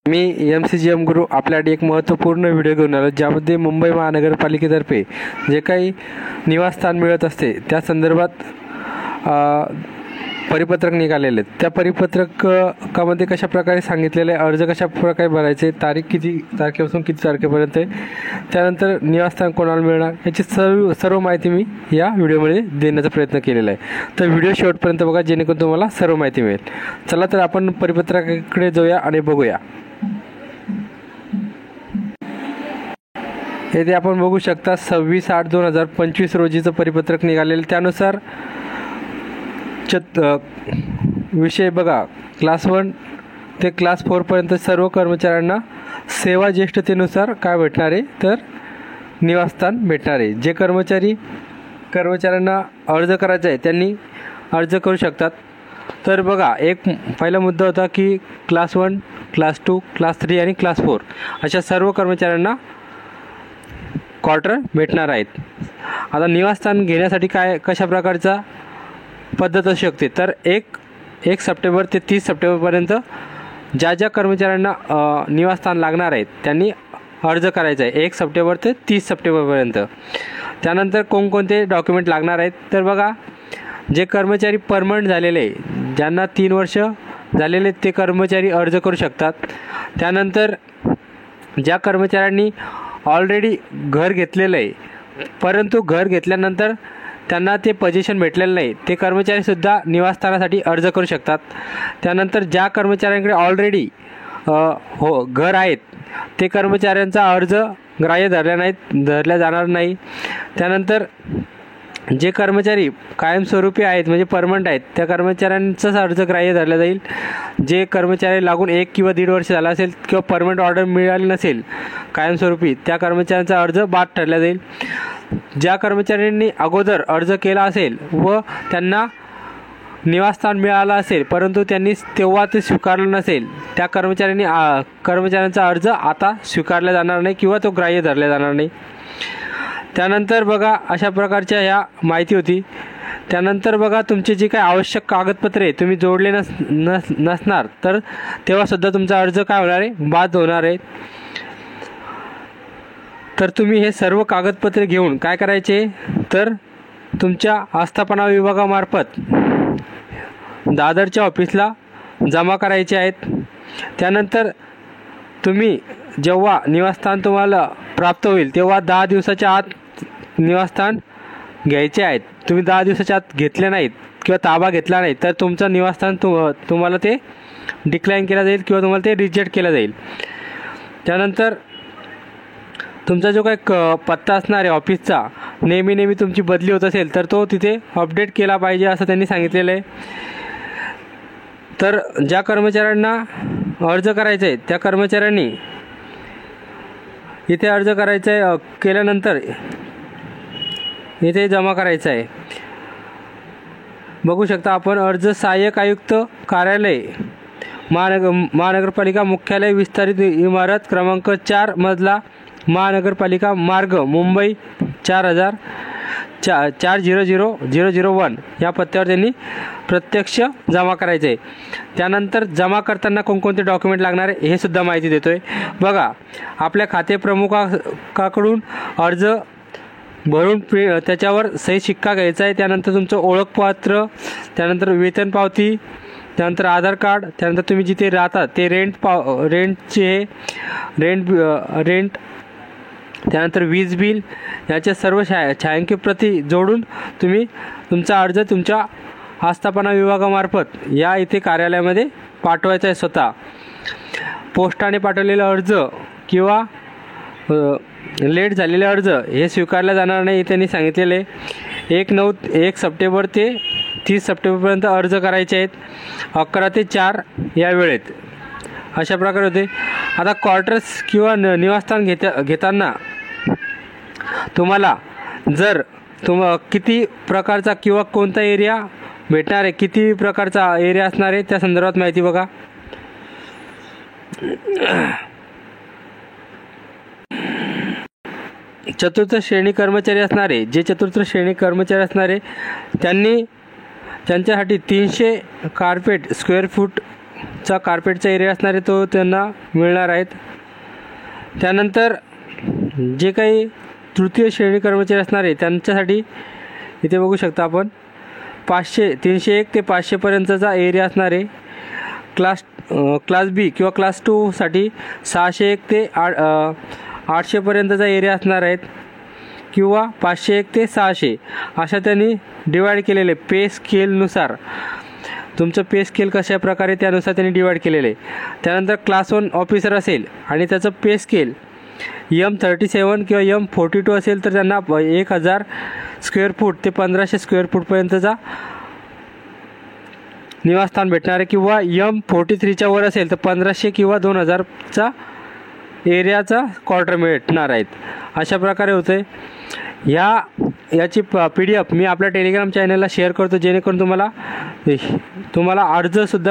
मी MCGM गुरु आपल्यासाठी एक महत्त्वपूर्ण व्हिडिओ घेऊन आलो, ज्यामध्ये मुंबई महानगरपालिकेतर्फे जे काही निवासस्थान मिळत असते त्या संदर्भात परिपत्रक निघालेले आहेत। त्या परिपत्रकामध्ये कशा प्रकारे सांगितलेले अर्ज कशा प्रकारे भरायचे, तारीख किती तारखेपासून किती तारखेपर्यंत आहे, त्यानंतर निवासस्थान कोणाला मिळणार याची सर्व माहिती मी या व्हिडिओमध्ये देण्याचा प्रयत्न केलेला आहे। तर व्हिडिओ शेवटपर्यंत बघा, जेणेकरून तुम्हाला सर्व माहिती मिळेल। चला तर आपण परिपत्रकाकडे जाऊया आणि बघूया। येथे आपण बघू शकता 26/8/2025 रोजीचं परिपत्रक निघालेलं। त्यानुसार विषय बघा, क्लास 1 ते क्लास 4 पर्यंत सर्व कर्मचाऱ्यांना सेवा ज्येष्ठतेनुसार काय भेटणार आहे, तर निवासस्थान भेटणार आहे। जे कर्मचाऱ्यांना अर्ज करायचा आहे त्यांनी अर्ज करू शकतात। तर बघा, एक पहिला मुद्दा होता की क्लास 1, क्लास 2, क्लास 3 आणि क्लास 4 अशा सर्व कर्मचाऱ्यांना क्वार्टर भेटणार आहेत। आता निवासस्थान घेण्यासाठी कशा प्रकारचा पद्धत असू शकते, तर 1 सप्टेंबर ते 30 सप्टेंबरपर्यंत ज्या कर्मचाऱ्यांना निवासस्थान लागणार आहेत त्यांनी अर्ज करायचा आहे 1 सप्टेंबर ते 30 सप्टेंबरपर्यंत। त्यानंतर कोणकोणते डॉक्युमेंट लागणार आहेत, तर बघा, जे कर्मचारी परमनंट झालेले, ज्यांना 3 वर्ष झालेले ते कर्मचारी अर्ज करू शकतात। त्यानंतर ज्या कर्मचाऱ्यांनी ऑलरेडी घर घेतलेलं आहे परंतु घर घेतल्यानंतर त्यांना ते पोझिशन भेटलेलं नाही, ते कर्मचारीसुद्धा निवासस्थानासाठी अर्ज करू शकतात। त्यानंतर ज्या कर्मचाऱ्यांकडे ऑलरेडी घर आहेत ते कर्मचाऱ्यांचा अर्ज ग्राह्य धरल्या जाणार नाही। त्यानंतर जे कर्मचारी कायमस्वरूपी आहेत म्हणजे परमनंट आहेत त्या कर्मचाऱ्यांचाच अर्ज ग्राह्य धरला जाईल। जे कर्मचारी लागून 1 किंवा 1.5 वर्ष झाला असेल किंवा परमनंट ऑर्डर मिळाली नसेल कायमस्वरूपी, त्या कर्मचाऱ्यांचा अर्ज बाद ठरला जाईल। ज्या कर्मचाऱ्यांनी अगोदर अर्ज केला असेल व त्यांना निवासस्थान मिळालं असेल परंतु त्यांनी तेव्हा ते स्वीकारलं नसेल, त्या कर्मचाऱ्यांचा अर्ज आता स्वीकारला जाणार नाही किंवा तो ग्राह्य धरला जाणार नाही। त्यानंतर बघा, अशा प्रकारच्या ह्या माहिती होती। त्यानंतर बघा, तुमचे जे काही आवश्यक कागदपत्रे तुम्ही जोडले नसणार तर तेव्हासुद्धा तुमचा अर्ज काय होणार आहे, बाद होणार आहे। तर तुम्ही हे सर्व कागदपत्रे घेऊन काय करायचे, तर तुमच्या आस्थापना विभागामार्फत दादरच्या ऑफिसला जमा करायचे आहेत। त्यानंतर तुम्ही जेव्हा निवासस्थान तुम्हाला प्राप्त होईल तेव्हा 10 दिवसाच्या आत निवासस्थान घ्यायचे आहेत। तुम्ही 10 दिवसाच्या आत घेतले नाहीत किंवा ताबा घेतला नाही तर तुमचं निवासस्थान तुम्हाला ते डिक्लाइन केलं जाईल किंवा तुम्हाला ते रिजेक्ट केलं जाईल। त्यानंतर तुमचा जो काही पत्ता असणार आहे ऑफिसचा, नेहमी तुमची बदली होत असेल तर तो तिथे अपडेट केला पाहिजे असं त्यांनी सांगितलेलं आहे। तर ज्या कर्मचाऱ्यांना अर्ज करायचा आहे त्या कर्मचाऱ्यांनी इथे अर्ज करायचा आहे, केल्यानंतर इथे जमा करायचा आहे। बघू शकता आपण, अर्ज सहाय्यक आयुक्त कार्यालय महानगरपालिका मुख्यालय विस्तारित इमारत क्रमांक 4 मजला महानगरपालिका मार्ग मुंबई 400001 या पत्त्यावर त्यांनी प्रत्यक्ष जमा करायचे आहे। त्यानंतर जमा करताना कोणकोणते डॉक्युमेंट लागणार आहे हे सुद्धा माहिती देतोय। बघा, आपल्या खाते प्रमुखाकडून अर्ज भरून त्याच्यावर सही शिक्का घ्यायचा आहे। त्यानंतर तुमचं ओळखपत्र, त्यानंतर वेतन पावती, त्यानंतर आधार कार्ड, त्यानंतर तुम्ही जिथे राहता ते रेंट, त्यानंतर वीज बिल याच्या सर्व छायांकित प्रती जोडून तुम्ही तुमचा अर्ज तुमच्या आस्थापना विभागामार्फत या इथे कार्यालयामध्ये पाठवायचा आहे। स्वतः पोस्टाने पाठवलेला अर्ज किंवा लेट झालेले अर्ज हे स्वीकारला जाणार नाही त्यांनी सांगितलेले। 1 सप्टेंबर ते 30 सप्टेंबरपर्यंत अर्ज करायचे आहेत, 11 ते 4 या वेळेत। अशा प्रकारे होते। आता क्वार्टर्स किंवा निवासस्थान घेताना तुम्हाला जर किती प्रकारचा किंवा कोणता एरिया भेटणार आहे, किती प्रकारचा एरिया असणार आहे त्या संदर्भात माहिती बघा। चतुर्थ श्रेणी कर्मचारी असणारे, जे चतुर्थ श्रेणी कर्मचारी असणारे त्यांच्यासाठी 300 कार्पेट स्क्वेअर फूट चा कार्पेटचा एरिया असणार आहे तो त्यांना मिळणार आहेत. त्यानंतर जे काही तृतीय श्रेणी कर्मचारी असणार आहे त्यांच्यासाठी इथे बघू शकता आपण 301 ते 500पर्यंतचा एरिया असणार आहे. क्लास बी किंवा क्लास 2साठी 601 ते 800पर्यंतचा एरिया असणार आहेत किंवा 501 ते 600 अशा त्यांनी डिवाईड केलेले पे स्केलनुसार. तुमचं पे स्केल कशा प्रकारे त्यानुसार त्यांनी डिवाईड केलेलं आहे. त्यानंतर क्लास 1 ऑफिसर असेल आणि त्याचं पे स्केल M37 किंवा M42 असेल तर त्यांना 1000 स्क्वेअर फूट ते 1500 स्क्वेअर फूटपर्यंतचा निवासस्थान भेटणार आहे किंवा M43च्या वर असेल तर 1500 किंवा 2000चा एरियाचा क्वार्टर भेटणार आहेत. अशा प्रकारे होते. याची PDF मी आपल्या टेलिग्राम चॅनलला शेअर करतो जेणेकरून तुम्हाला अर्जसुद्धा